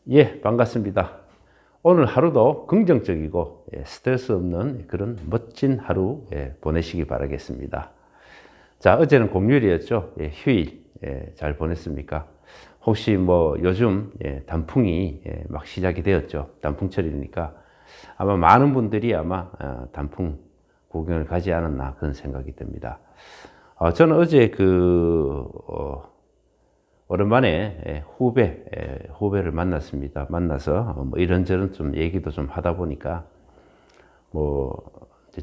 예, 반갑습니다. 오늘 하루도 긍정적이고 스트레스 없는 그런 멋진 하루 보내시기 바라겠습니다. 자, 어제는 공휴일이었죠. 휴일 잘 보냈습니까? 혹시 뭐 요즘 단풍이 막 시작이 되었죠. 단풍철이니까 아마 많은 분들이 아마 단풍 구경을 가지 않았나 그런 생각이 듭니다. 저는 어제 오랜만에 후배를 만났습니다. 만나서 뭐 이런저런 좀 얘기도 좀 하다 보니까 뭐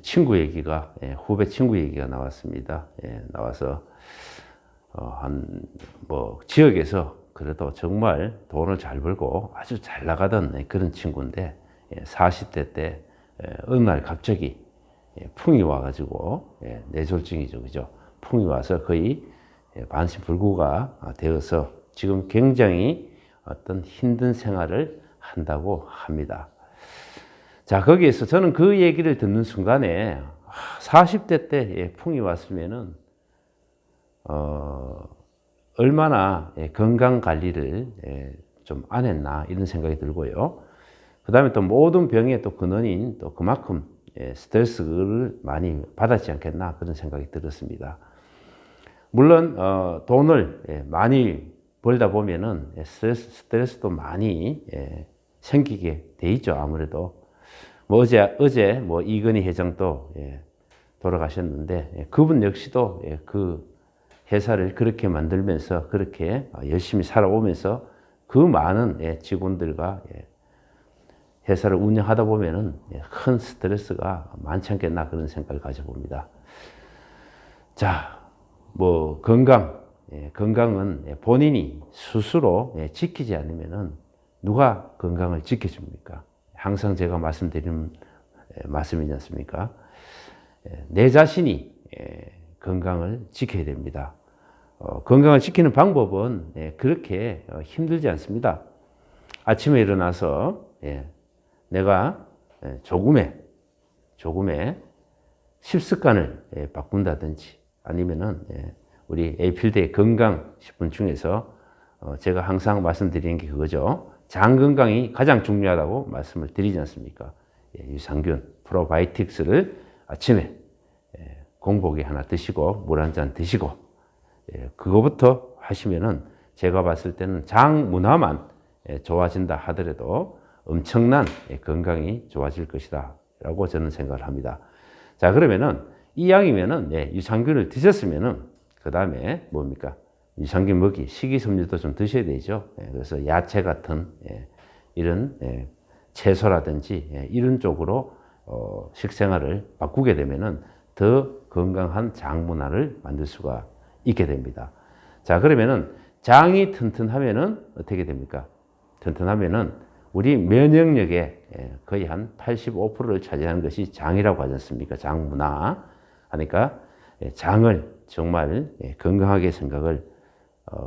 친구 얘기가 후배 친구 얘기가 나왔습니다. 나와서 뭐 지역에서 그래도 정말 돈을 잘 벌고 아주 잘 나가던 그런 친구인데 40대 때 어느 날 갑자기 풍이 와가지고 뇌졸중이죠, 그죠? 풍이 와서 거의 반신불구가 되어서 지금 굉장히 어떤 힘든 생활을 한다고 합니다. 자, 거기에서 저는 그 얘기를 듣는 순간에 40대 때 풍이 왔으면은 얼마나 건강 관리를 좀 안 했나 이런 생각이 들고요. 그 다음에 또 모든 병의 또 근원인 또 그만큼 스트레스를 많이 받았지 않겠나 그런 생각이 들었습니다. 물론 돈을 많이 벌다 보면은 스트레스도 많이 생기게 돼 있죠. 아무래도 뭐 어제 뭐 이건희 회장도 돌아가셨는데 그분 역시도 그 회사를 그렇게 만들면서 그렇게 열심히 살아오면서 그 많은 직원들과 회사를 운영하다 보면은 큰 스트레스가 많지 않겠나 그런 생각을 가져봅니다. 자, 뭐 건강은 본인이 스스로 지키지 않으면은 누가 건강을 지켜줍니까? 항상 제가 말씀드리는 말씀이지 않습니까? 내 자신이 건강을 지켜야 됩니다. 건강을 지키는 방법은 그렇게 힘들지 않습니다. 아침에 일어나서 내가 조금의 식습관을 바꾼다든지 아니면은 우리 에이필드의 건강 10분 중에서 제가 항상 말씀드리는 게 그거죠. 장 건강이 가장 중요하다고 말씀을 드리지 않습니까? 유산균, 프로바이오틱스를 아침에 공복에 하나 드시고 물 한 잔 드시고 그거부터 하시면은 제가 봤을 때는 장 문화만 좋아진다 하더라도 엄청난 건강이 좋아질 것이다 라고 저는 생각을 합니다. 자, 그러면은 이왕이면은 유산균을 드셨으면은 그 다음에 뭡니까? 유산균 먹이, 식이섬유도 좀 드셔야 되죠. 그래서 야채 같은 이런 채소라든지 이런 쪽으로 식생활을 바꾸게 되면은 더 건강한 장 문화를 만들 수가 있게 됩니다. 자, 그러면은 장이 튼튼하면은 어떻게 됩니까? 튼튼하면은 우리 면역력의 거의 한 85%를 차지하는 것이 장이라고 하지 않습니까? 장 문화. 하니까 장을 정말 건강하게 생각을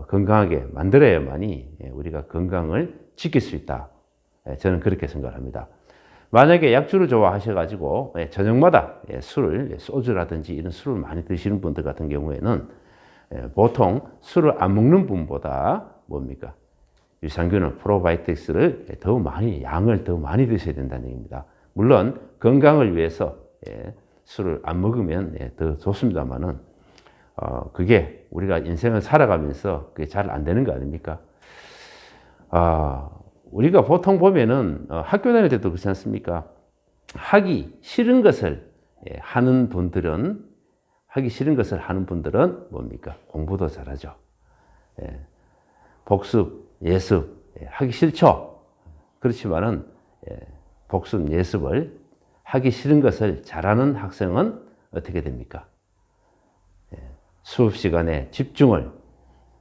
건강하게 만들어야만이 우리가 건강을 지킬 수 있다. 저는 그렇게 생각합니다. 만약에 약주를 좋아하셔가지고 저녁마다 술을 소주라든지 이런 술을 많이 드시는 분들 같은 경우에는 보통 술을 안 먹는 분보다 뭡니까? 유산균은 프로바이오틱스를 더 많이 양을 더 많이 드셔야 된다는 얘기입니다. 물론 건강을 위해서 술을 안 먹으면 더 좋습니다만은 그게 우리가 인생을 살아가면서 그게 잘 안 되는 거 아닙니까? 우리가 보통 보면은 학교 다닐 때도 그렇지 않습니까? 하기 싫은 것을 하는 분들은 뭡니까? 공부도 잘하죠. 복습, 예습 하기 싫죠. 그렇지만은 복습, 예습을 하기 싫은 것을 잘하는 학생은 어떻게 됩니까? 수업 시간에 집중을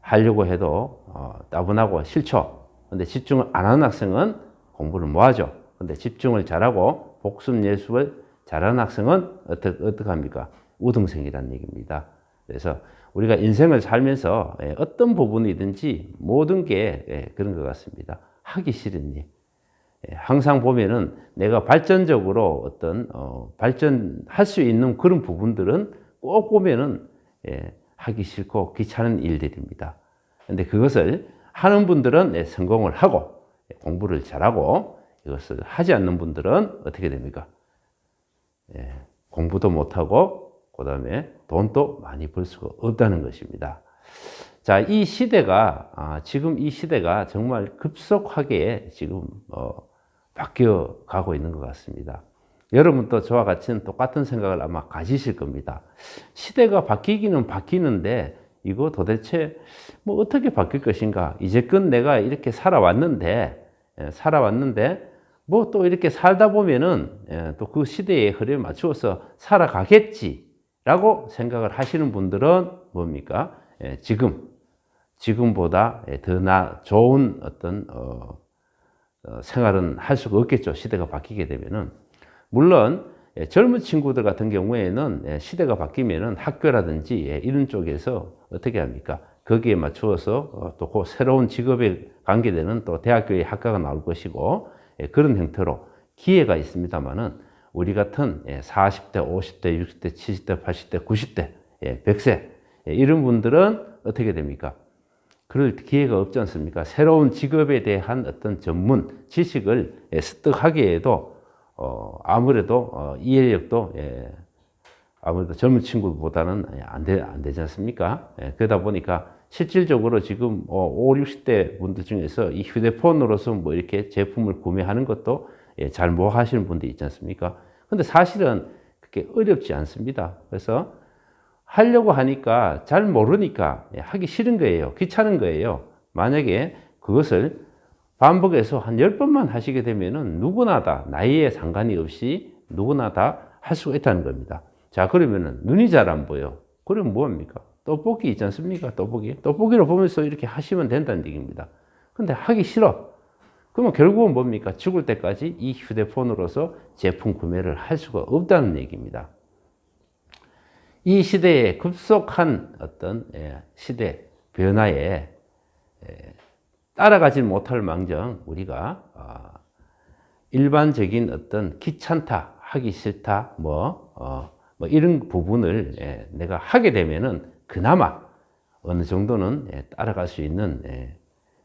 하려고 해도 따분하고 싫죠. 근데 집중을 안 하는 학생은 공부를 뭐 하죠? 근데 집중을 잘하고 복습 예습을 잘하는 학생은 어떻게 합니까? 우등생이라는 얘기입니다. 그래서 우리가 인생을 살면서 어떤 부분이든지 모든 게 그런 것 같습니다. 하기 싫은 일. 항상 보면은 내가 발전적으로 어떤 발전할 수 있는 그런 부분들은 꼭 보면은 하기 싫고 귀찮은 일들입니다. 근데 그것을 하는 분들은 성공을 하고 공부를 잘하고 이것을 하지 않는 분들은 어떻게 됩니까? 공부도 못하고 그 다음에 돈도 많이 벌 수가 없다는 것입니다. 자, 이 시대가 지금 이 시대가 정말 급속하게 지금 바뀌어 가고 있는 것 같습니다. 여러분도 저와 같이 똑같은 생각을 아마 가지실 겁니다. 시대가 바뀌기는 바뀌는데 이거 도대체 뭐 어떻게 바뀔 것인가? 이제껏 내가 이렇게 살아왔는데 뭐 또 이렇게 살다 보면은 또 그 시대의 흐름에 맞추어서 살아가겠지라고 생각을 하시는 분들은 뭡니까? 지금보다 더 좋은 어떤 생활은 할 수가 없겠죠. 시대가 바뀌게 되면은. 물론 젊은 친구들 같은 경우에는 시대가 바뀌면은 학교라든지 이런 쪽에서 어떻게 합니까? 거기에 맞추어서 또 그 새로운 직업에 관계되는 또 대학교의 학과가 나올 것이고 그런 형태로 기회가 있습니다만은 우리 같은 40대, 50대, 60대, 70대, 80대, 90대, 100세 이런 분들은 어떻게 됩니까? 그럴 기회가 없지 않습니까? 새로운 직업에 대한 어떤 전문 지식을 습득하기에도 아무래도 이해력도 아무래도 젊은 친구보다는 안 되지 않습니까? 그러다 보니까 실질적으로 지금 5, 60대 분들 중에서 이 휴대폰으로서 뭐 이렇게 제품을 구매하는 것도 잘 못 하시는 분들이 있지 않습니까? 근데 사실은 그렇게 어렵지 않습니다. 그래서 하려고 하니까 잘 모르니까 하기 싫은 거예요. 귀찮은 거예요. 만약에 그것을 반복해서 한 10번만 하시게 되면은 누구나 다 나이에 상관이 없이 누구나 다 할 수가 있다는 겁니다. 자, 그러면은 눈이 잘 안 보여. 그러면 뭐합니까? 떡볶이 있지 않습니까? 떡볶이로 보면서 이렇게 하시면 된다는 얘기입니다. 근데 하기 싫어. 그러면 결국은 뭡니까? 죽을 때까지 이 휴대폰으로서 제품 구매를 할 수가 없다는 얘기입니다. 이 시대의 급속한 어떤 시대 변화에 따라가지 못할 망정 우리가 일반적인 어떤 귀찮다, 하기 싫다, 뭐 이런 부분을 내가 하게 되면은 그나마 어느 정도는 따라갈 수 있는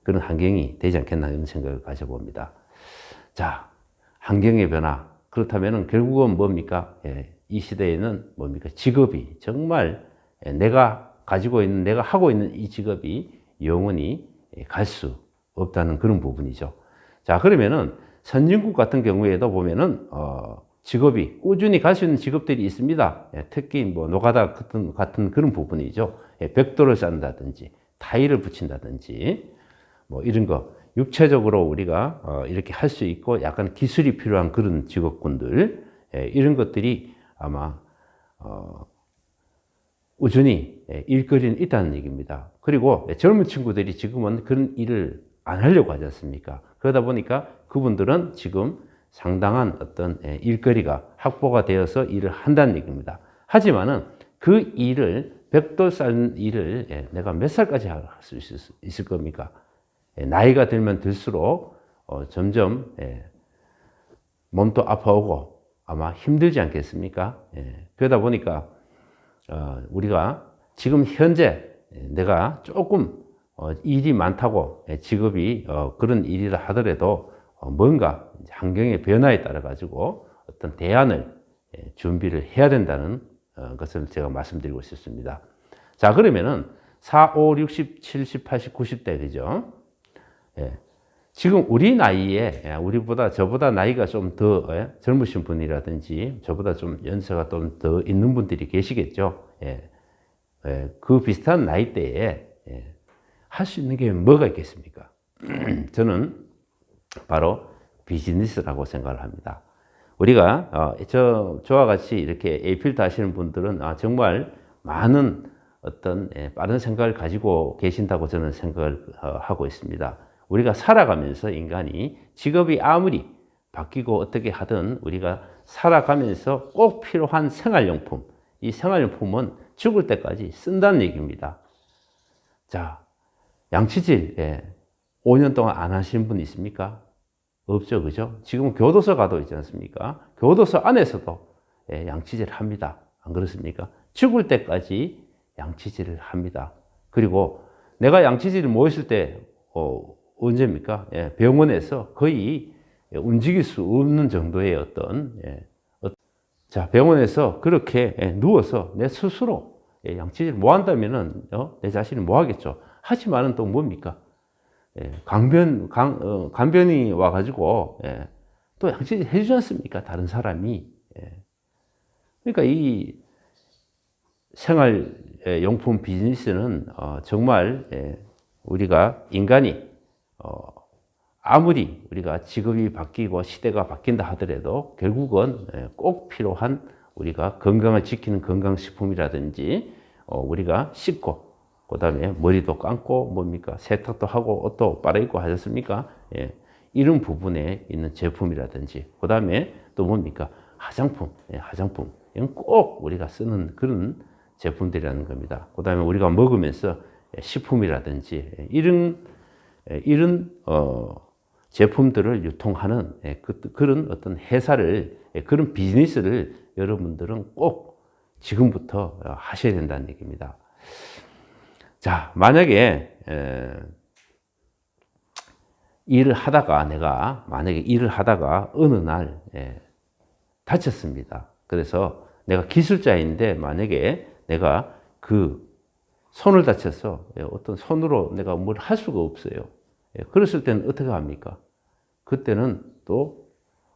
그런 환경이 되지 않겠나 이런 생각을 가져봅니다. 자, 환경의 변화. 그렇다면은 결국은 뭡니까? 이 시대에는 뭡니까? 직업이 정말 내가 가지고 있는, 내가 하고 있는 이 직업이 영원히 갈 수 없다는 그런 부분이죠. 자, 그러면은 선진국 같은 경우에도 보면은, 직업이 꾸준히 갈 수 있는 직업들이 있습니다. 특히 뭐 노가다 같은 그런 부분이죠. 벽돌을 쌓는다든지, 타일을 붙인다든지, 뭐 이런 거. 육체적으로 우리가 이렇게 할 수 있고 약간 기술이 필요한 그런 직업군들, 이런 것들이 아마 꾸준히 일거리는 있다는 얘기입니다. 그리고 젊은 친구들이 지금은 그런 일을 안 하려고 하지 않습니까? 그러다 보니까 그분들은 지금 상당한 어떤 일거리가 확보가 되어서 일을 한다는 얘기입니다. 하지만은 그 일을, 벽돌 쌓는 일을 내가 몇 살까지 할 수 있을 겁니까? 나이가 들면 들수록 점점 몸도 아파오고 아마 힘들지 않겠습니까? 그러다 보니까 우리가 지금 현재 내가 조금 일이 많다고 직업이 그런 일이라 하더라도 뭔가 환경의 변화에 따라 가지고 어떤 대안을 준비를 해야 된다는 것을 제가 말씀드리고 싶습니다. 자, 그러면은 4, 5, 60, 70, 80, 90대 그죠? 지금 우리 나이에 우리보다 저보다 나이가 좀 더 젊으신 분이라든지 저보다 좀 연세가 좀 더 있는 분들이 계시겠죠. 그 비슷한 나이대에 할 수 있는 게 뭐가 있겠습니까? 저는 바로 비즈니스라고 생각을 합니다. 우리가 저와 같이 이렇게 에이필드 하시는 분들은 정말 많은 어떤 빠른 생각을 가지고 계신다고 저는 생각을 하고 있습니다. 우리가 살아가면서 인간이 직업이 아무리 바뀌고 어떻게 하든 우리가 살아가면서 꼭 필요한 생활용품, 이 생활용품은 죽을 때까지 쓴다는 얘기입니다. 자, 양치질 5년 동안 안 하신 분 있습니까? 없죠, 그죠? 지금 교도소 가도 있지 않습니까? 교도소 안에서도 양치질을 합니다. 안 그렇습니까? 죽을 때까지 양치질을 합니다. 그리고 내가 양치질을 뭐 했을 때 언제입니까? 예, 병원에서 거의 움직일 수 없는 정도의 자, 병원에서 그렇게 누워서 내 스스로 양치질 뭐 한다면은 내 자신이 뭐 하겠죠. 하지만은 또 뭡니까? 간변이 와가지고 또 양치질 해주지 않습니까? 다른 사람이. 그러니까 이 생활용품 비즈니스는 정말 우리가 인간이 아무리 우리가 직업이 바뀌고 시대가 바뀐다 하더라도 결국은 꼭 필요한 우리가 건강을 지키는 건강식품이라든지 우리가 씻고 그 다음에 머리도 감고 뭡니까 세탁도 하고 옷도 빨아입고 하셨습니까? 이런 부분에 있는 제품이라든지 그 다음에 또 뭡니까 화장품, 화장품 이건 꼭 우리가 쓰는 그런 제품들이라는 겁니다. 그 다음에 우리가 먹으면서 식품이라든지 이런 제품들을 유통하는 그런 어떤 회사를 그런 비즈니스를 여러분들은 꼭 지금부터 하셔야 된다는 얘기입니다. 자, 만약에 일을 하다가 내가 만약에 일을 하다가 어느 날 다쳤습니다. 그래서 내가 기술자인데 만약에 내가 그 손을 다쳐서 어떤 손으로 내가 뭘 할 수가 없어요. 그랬을 때는 어떻게 합니까? 그때는 또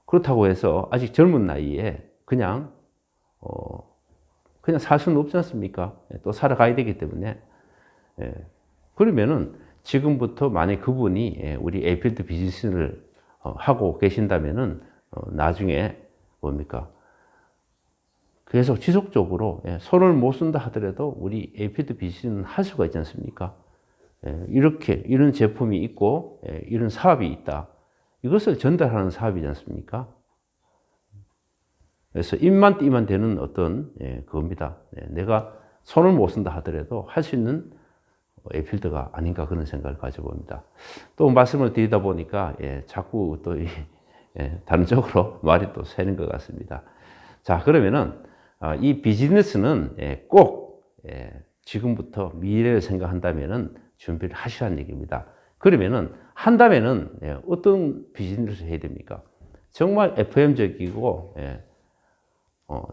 그렇다고 해서 아직 젊은 나이에 그냥 살 수는 없지 않습니까? 또 살아가야 되기 때문에 그러면은 지금부터 만약 그분이 우리 에이필드 비즈니스를 하고 계신다면은 나중에 뭡니까? 계속 지속적으로 손을 못 쓴다 하더라도 우리 에이필드 비즈니스는 할 수가 있지 않습니까? 이렇게 이런 제품이 있고 이런 사업이 있다. 이것을 전달하는 사업이지 않습니까? 그래서 입만 띄면 되는 어떤 그겁니다. 내가 손을 못 쓴다 하더라도 할 수 있는 에이필드가 아닌가 그런 생각을 가져봅니다. 또 말씀을 드리다 보니까 자꾸 또 다른 쪽으로 말이 또 새는 것 같습니다. 자, 그러면은 이 비즈니스는 꼭 지금부터 미래를 생각한다면은 준비를 하시라는 얘기입니다. 그러면은 한다면은 어떤 비즈니스를 해야 됩니까? 정말 FM적이고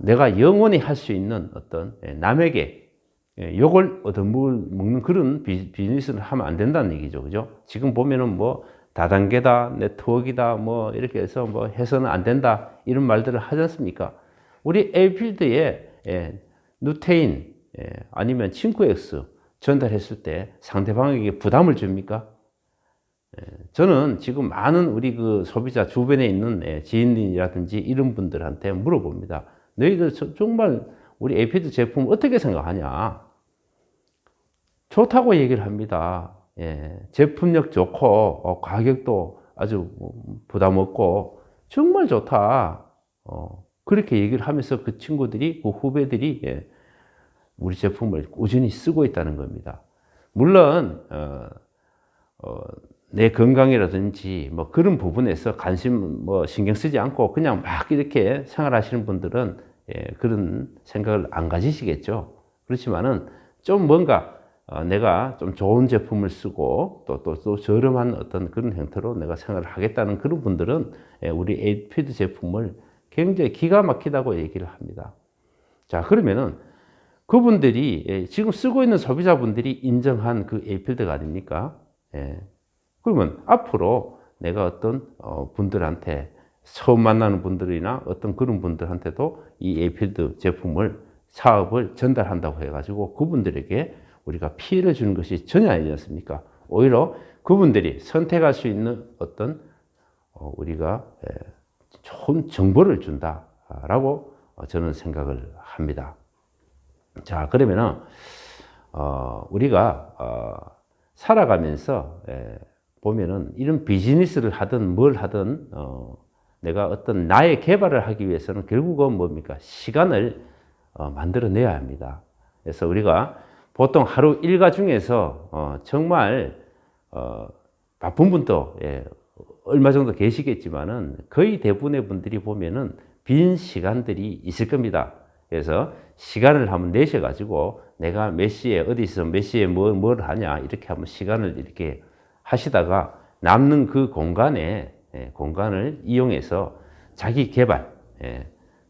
내가 영원히 할 수 있는 어떤 남에게 욕을 얻어먹는 그런 비즈니스를 하면 안 된다는 얘기죠. 그죠? 지금 보면은 뭐 다단계다, 네트워크이다, 뭐 이렇게 해서 뭐 해서는 안 된다 이런 말들을 하지 않습니까? 우리 에이필드에 누테인 아니면 친구엑스 전달했을 때 상대방에게 부담을 줍니까? 저는 지금 많은 우리 그 소비자 주변에 있는 지인이라든지 이런 분들한테 물어봅니다. 너희들 정말 우리 에이필드 제품 어떻게 생각하냐? 좋다고 얘기를 합니다. 제품력 좋고 가격도 아주 부담 없고 정말 좋다. 그렇게 얘기를 하면서 그 친구들이 그 후배들이 우리 제품을 꾸준히 쓰고 있다는 겁니다. 물론 내 건강이라든지 뭐 그런 부분에서 관심 뭐 신경 쓰지 않고 그냥 막 이렇게 생활하시는 분들은 그런 생각을 안 가지시겠죠. 그렇지만은 좀 뭔가 내가 좀 좋은 제품을 쓰고 또 저렴한 어떤 그런 형태로 내가 생활을 하겠다는 그런 분들은 우리 에이필드 제품을 굉장히 기가 막히다고 얘기를 합니다. 자, 그러면은 그분들이 지금 쓰고 있는 소비자분들이 인정한 그 에이필드가 아닙니까? 그러면 앞으로 내가 어떤 분들한테 처음 만나는 분들이나 어떤 그런 분들한테도 이 에이필드 제품을 사업을 전달한다고 해가지고 그분들에게 우리가 피해를 주는 것이 전혀 아니지 않습니까? 오히려 그분들이 선택할 수 있는 어떤 우리가 좋은 정보를 준다라고 저는 생각을 합니다. 자, 그러면은 우리가 살아가면서 보면은 이런 비즈니스를 하든 뭘 하든 내가 어떤 나의 개발을 하기 위해서는 결국은 뭡니까? 시간을 만들어내야 합니다. 그래서 우리가 보통 하루 일과 중에서 정말 바쁜 분도 얼마 정도 계시겠지만은 거의 대부분의 분들이 보면은 빈 시간들이 있을 겁니다. 그래서 시간을 한번 내셔가지고 내가 몇 시에 어디서 몇 시에 뭘 하냐 이렇게 한번 시간을 이렇게 하시다가 남는 그 공간을 이용해서 자기 개발,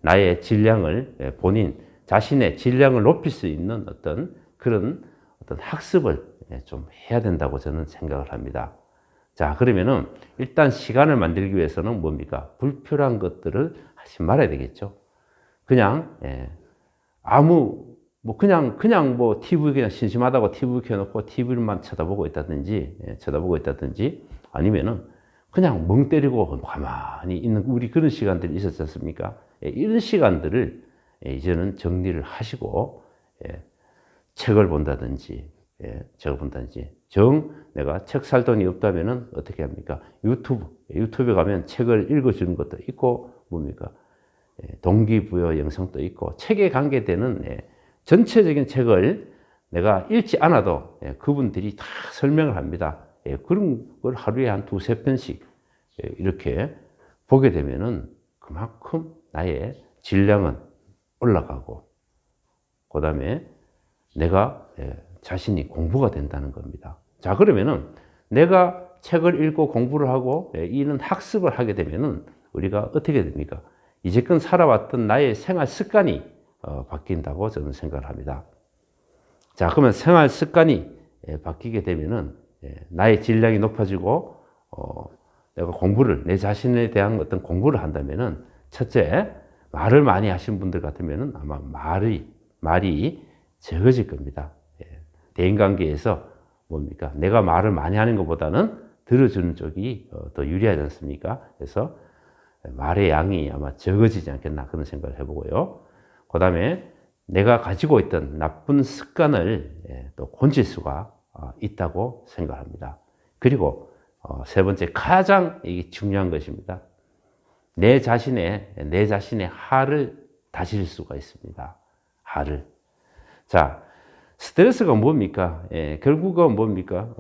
나의 질량을, 본인 자신의 질량을 높일 수 있는 그런 학습을 좀 해야 된다고 저는 생각을 합니다. 자, 그러면은 일단 시간을 만들기 위해서는 뭡니까? 불필요한 것들을 하지 말아야 되겠죠. 그냥, 그냥 뭐 TV 그냥 심심하다고 TV 켜놓고 TV만 쳐다보고 있다든지 아니면은 그냥 멍 때리고 가만히 있는 우리 그런 시간들이 있었지 않습니까? 이런 시간들을 이제는 정리를 하시고, 책을 본다든지, 내가 책 살 돈이 없다면은 어떻게 합니까? 유튜브에 가면 책을 읽어주는 것도 있고, 동기부여 영상도 있고, 책에 관계되는 전체적인 책을 내가 읽지 않아도 그분들이 다 설명을 합니다. 그런 걸 하루에 한 두세 편씩 이렇게 보게 되면은 그만큼 나의 질량은 올라가고, 그 다음에 내가 자신이 공부가 된다는 겁니다. 자, 그러면은 내가 책을 읽고 공부를 하고 이런 학습을 하게 되면은 우리가 어떻게 됩니까? 이제껏 살아왔던 나의 생활 습관이 바뀐다고 저는 생각을 합니다. 자, 그러면 생활 습관이 바뀌게 되면은 나의 질량이 높아지고, 내가 내 자신에 대한 어떤 공부를 한다면은, 첫째, 말을 많이 하신 분들 같으면은 아마 말이 적어질 겁니다. 대인관계에서 내가 말을 많이 하는 것보다는 들어주는 쪽이 더 유리하지 않습니까? 그래서 말의 양이 아마 적어지지 않겠나 그런 생각을 해보고요. 그 다음에 내가 가지고 있던 나쁜 습관을 또 고칠 수가 있다고 생각합니다. 그리고 세 번째, 가장 중요한 것입니다. 내 자신의 하를 다질 수가 있습니다. 하를. 자, 스트레스가 뭡니까? 결국은 뭡니까?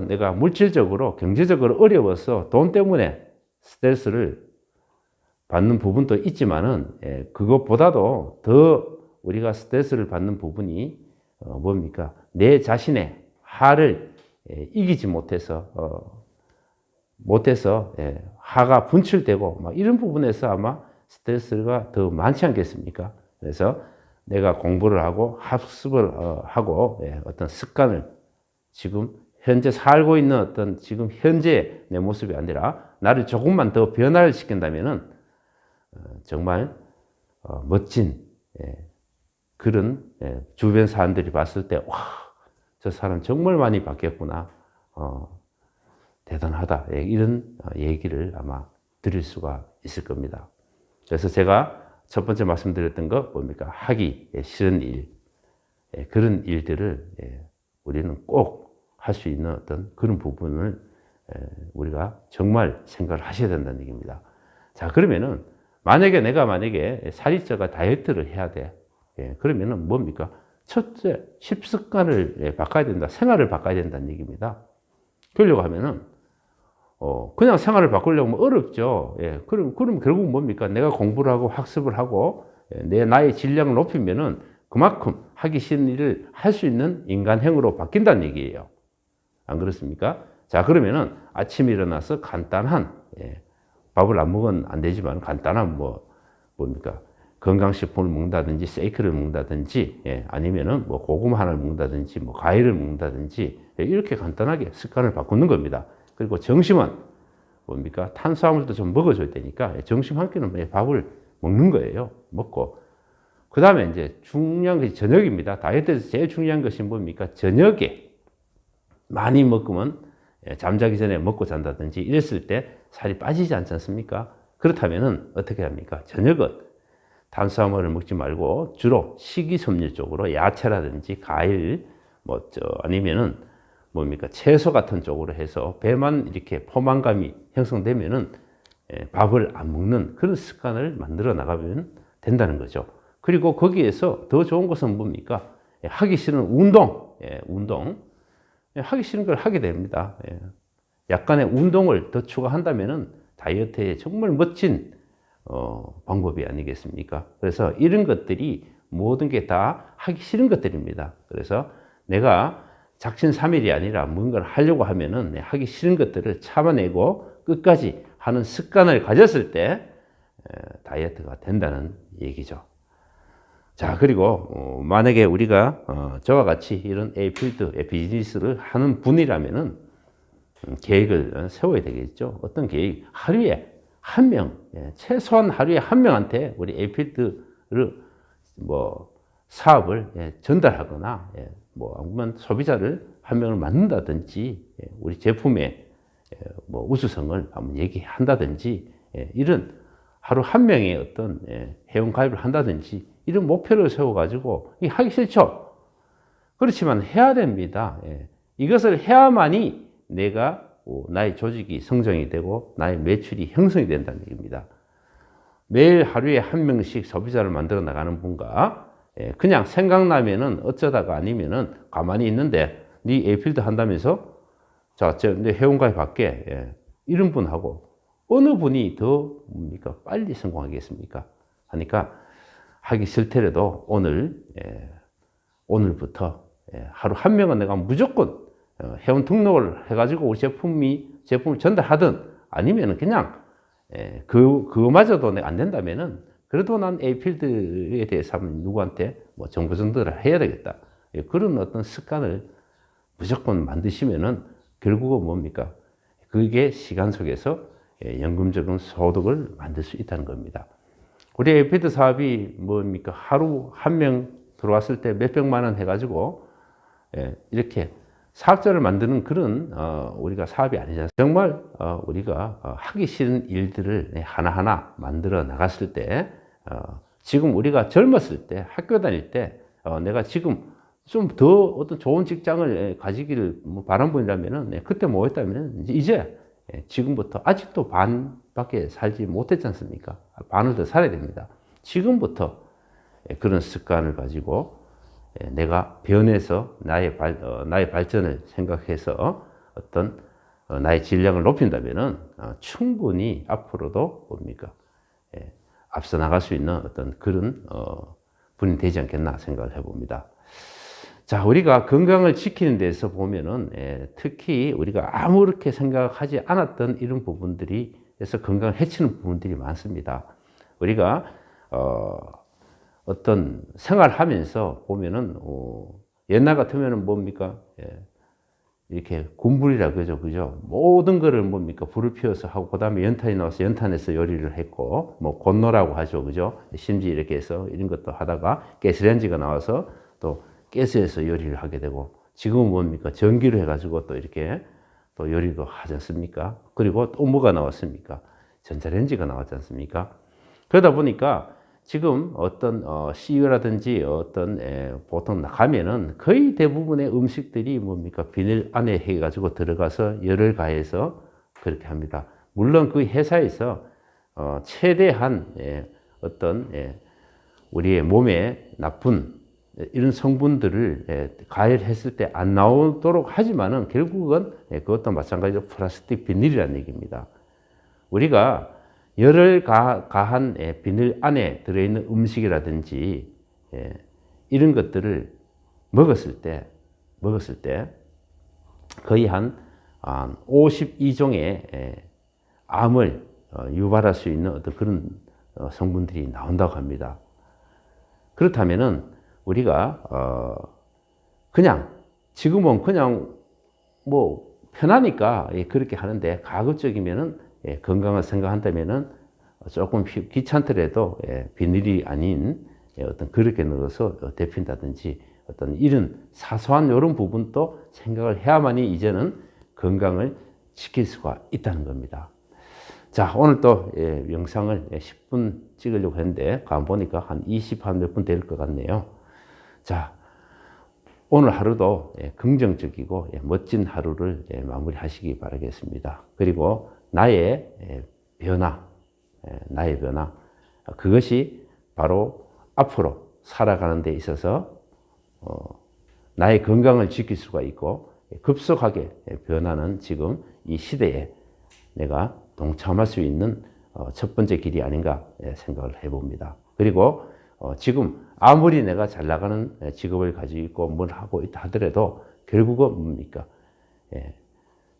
내가 물질적으로, 경제적으로 어려워서 돈 때문에 스트레스를 받는 부분도 있지만은, 그것보다도 더 우리가 스트레스를 받는 부분이 내 자신의 하를 이기지 못해서 하가 분출되고 막 이런 부분에서 아마 스트레스가 더 많지 않겠습니까? 그래서 내가 공부를 하고 학습을 하고 어떤 습관을 지금 현재 살고 있는 지금 현재 내 모습이 아니라 나를 조금만 더 변화를 시킨다면은 정말 멋진 그런 주변 사람들이 봤을 때 와, 저 사람 정말 많이 바뀌었구나. 대단하다. 이런 얘기를 아마 드릴 수가 있을 겁니다. 그래서 제가 첫 번째 말씀드렸던 거 하기 싫은 일, 그런 일들을 우리는 꼭 할 수 있는 그런 부분을 우리가 정말 생각을 하셔야 된다는 얘기입니다. 자, 그러면은 내가 살이 쪄가 다이어트를 해야 돼. 그러면은 첫째, 식습관을 바꿔야 된다. 생활을 바꿔야 된다는 얘기입니다. 그러려고 하면은 그냥 생활을 바꾸려면 어렵죠. 그럼 결국 내가 공부를 하고 학습을 하고 나의 질량을 높이면은 그만큼 하기 싫은 일을 할 수 있는 인간형으로 바뀐다는 얘기예요. 안 그렇습니까? 자, 그러면은 아침에 일어나서 간단한, 밥을 안 먹으면 안 되지만 간단한 건강식품을 먹는다든지 세이크를 먹는다든지, 아니면은 고구마 하나를 먹는다든지 과일을 먹는다든지, 이렇게 간단하게 습관을 바꾸는 겁니다. 그리고 점심은 탄수화물도 좀 먹어줘야 되니까 점심 한 끼는 밥을 먹는 거예요. 먹고. 그 다음에 이제 중요한 것이 저녁입니다. 다이어트에서 제일 중요한 것이 저녁에 많이 먹으면 잠자기 전에 먹고 잔다든지 이랬을 때 살이 빠지지 않지 않습니까? 그렇다면은 어떻게 합니까? 저녁은 탄수화물을 먹지 말고 주로 식이섬유 쪽으로 야채라든지 과일, 아니면은 채소 같은 쪽으로 해서 배만 이렇게 포만감이 형성되면은 밥을 안 먹는 그런 습관을 만들어 나가면 된다는 거죠. 그리고 거기에서 더 좋은 것은 하기 싫은 운동. 하기 싫은 걸 하게 됩니다. 약간의 운동을 더 추가한다면은 다이어트에 정말 멋진 방법이 아니겠습니까? 그래서 이런 것들이 모든 게 다 하기 싫은 것들입니다. 그래서 내가 작심삼일이 아니라 뭔가를 하려고 하면은 하기 싫은 것들을 참아내고 끝까지 하는 습관을 가졌을 때 다이어트가 된다는 얘기죠. 자, 그리고 만약에 우리가 저와 같이 이런 A필드의 비즈니스를 하는 분이라면은 계획을 세워야 되겠죠. 어떤 계획? 하루에 한 명, 최소한 하루에 한 명한테 우리 A필드를 사업을 전달하거나 아니면 소비자를 한 명을 만든다든지 우리 제품의 우수성을 한번 얘기한다든지 이런 하루 한 명의 어떤 회원가입을 한다든지 이런 목표를 세워가지고 하기 싫죠. 그렇지만 해야 됩니다. 이것을 해야만이 내가 나의 조직이 성장이 되고 나의 매출이 형성이 된다는 얘기입니다. 매일 하루에 한 명씩 소비자를 만들어 나가는 분과 그냥 생각나면은 어쩌다가 아니면은 가만히 있는데 네 A필드 한다면서 자, 내 회원가입 할게. 이런 분하고 어느 분이 더 뭡니까? 빨리 성공하겠습니까? 하니까 하기 싫더라도 오늘부터 하루 한 명은 내가 무조건 회원 등록을 해가지고 우리 제품을 전달하든 아니면 그냥 그거마저도 내가 안 된다면은 그래도 난 A필드에 대해서 한번 누구한테 정보 전달을 해야 되겠다. 그런 어떤 습관을 무조건 만드시면은 결국은 뭡니까? 그게 시간 속에서 연금적인 소득을 만들 수 있다는 겁니다. 우리 A필드 사업이 뭡니까? 하루 한 명 들어왔을 때 몇백만 원 해가지고 이렇게 사업자를 만드는 그런 우리가 사업이 아니잖아요. 정말 우리가 하기 싫은 일들을 하나하나 만들어 나갔을 때 지금 우리가 젊었을 때 학교 다닐 때 내가 지금 좀 더 어떤 좋은 직장을 가지기를 바람분이라면은 그때 뭐 했다면은 이제 지금부터 아직도 반밖에 살지 못했지 않습니까? 반을 더 살아야 됩니다. 지금부터 그런 습관을 가지고 내가 변해서 나의 발전을 생각해서 어떤 나의 질량을 높인다면은 충분히 앞으로도 뭡니까? 앞서 나갈 수 있는 어떤 그런 분이 되지 않겠나 생각을 해봅니다. 자, 우리가 건강을 지키는 데서 보면은 특히 우리가 아무렇게 생각하지 않았던 이런 부분들이 해서 건강을 해치는 부분들이 많습니다. 우리가 어떤 생활하면서 보면은 옛날 같으면은 뭡니까? 이렇게 군불이라 그죠? 모든 거를 뭡니까? 불을 피워서 하고 그다음에 연탄이 나와서 연탄에서 요리를 했고 곤노라고 하죠, 그죠? 심지어 이렇게 해서 이런 것도 하다가 가스레인지가 나와서 또 가스에서 요리를 하게 되고 지금은 뭡니까? 전기로 해가지고 또 이렇게 또 요리도 하지 않습니까? 그리고 또 뭐가 나왔습니까? 전자레인지가 나왔지 않습니까? 그러다 보니까 지금 어떤 CU라든지 보통 가면은 거의 대부분의 음식들이 뭡니까? 비닐 안에 해가지고 들어가서 열을 가해서 그렇게 합니다. 물론 그 회사에서 최대한 우리의 몸에 나쁜 이런 성분들을 가열했을 때 안 나오도록 하지만은 결국은 그것도 마찬가지로 플라스틱 비닐이라는 얘기입니다. 우리가 열을 가한 비닐 안에 들어있는 음식이라든지 이런 것들을 먹었을 때 거의 한 52종의 암을 유발할 수 있는 어떤 그런 성분들이 나온다고 합니다. 그렇다면은 우리가 지금은 그냥 편하니까 그렇게 하는데 가급적이면은 건강을 생각한다면은 조금 귀찮더라도 비닐이 아닌 어떤 그렇게 넣어서 데핀다든지 어떤 이런 사소한 이런 부분도 생각을 해야만이 이제는 건강을 지킬 수가 있다는 겁니다. 자, 오늘 또 영상을 10분 찍으려고 했는데 가만 보니까 한 20, 한 몇 분 될 것 같네요. 자, 오늘 하루도 긍정적이고 멋진 하루를 마무리하시기 바라겠습니다. 그리고 나의 변화, 그것이 바로 앞으로 살아가는 데 있어서 나의 건강을 지킬 수가 있고 급속하게 변하는 지금 이 시대에 내가 동참할 수 있는 첫 번째 길이 아닌가 생각을 해봅니다. 그리고 지금 아무리 내가 잘 나가는 직업을 가지고 있고 뭘 하고 있다 하더라도 결국은 뭡니까? 예,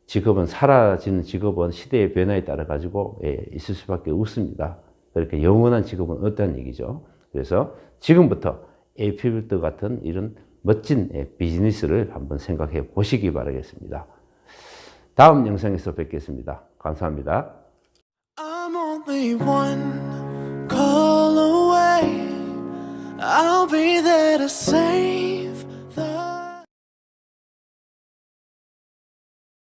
직업은 사라지는 직업은 시대의 변화에 따라 가지고 있을 수밖에 없습니다. 그렇게 영원한 직업은 없다는 얘기죠. 그래서 지금부터 에이필드 같은 이런 멋진 비즈니스를 한번 생각해 보시기 바라겠습니다. 다음 영상에서 뵙겠습니다. 감사합니다. I'm only one call away. I'll be there to say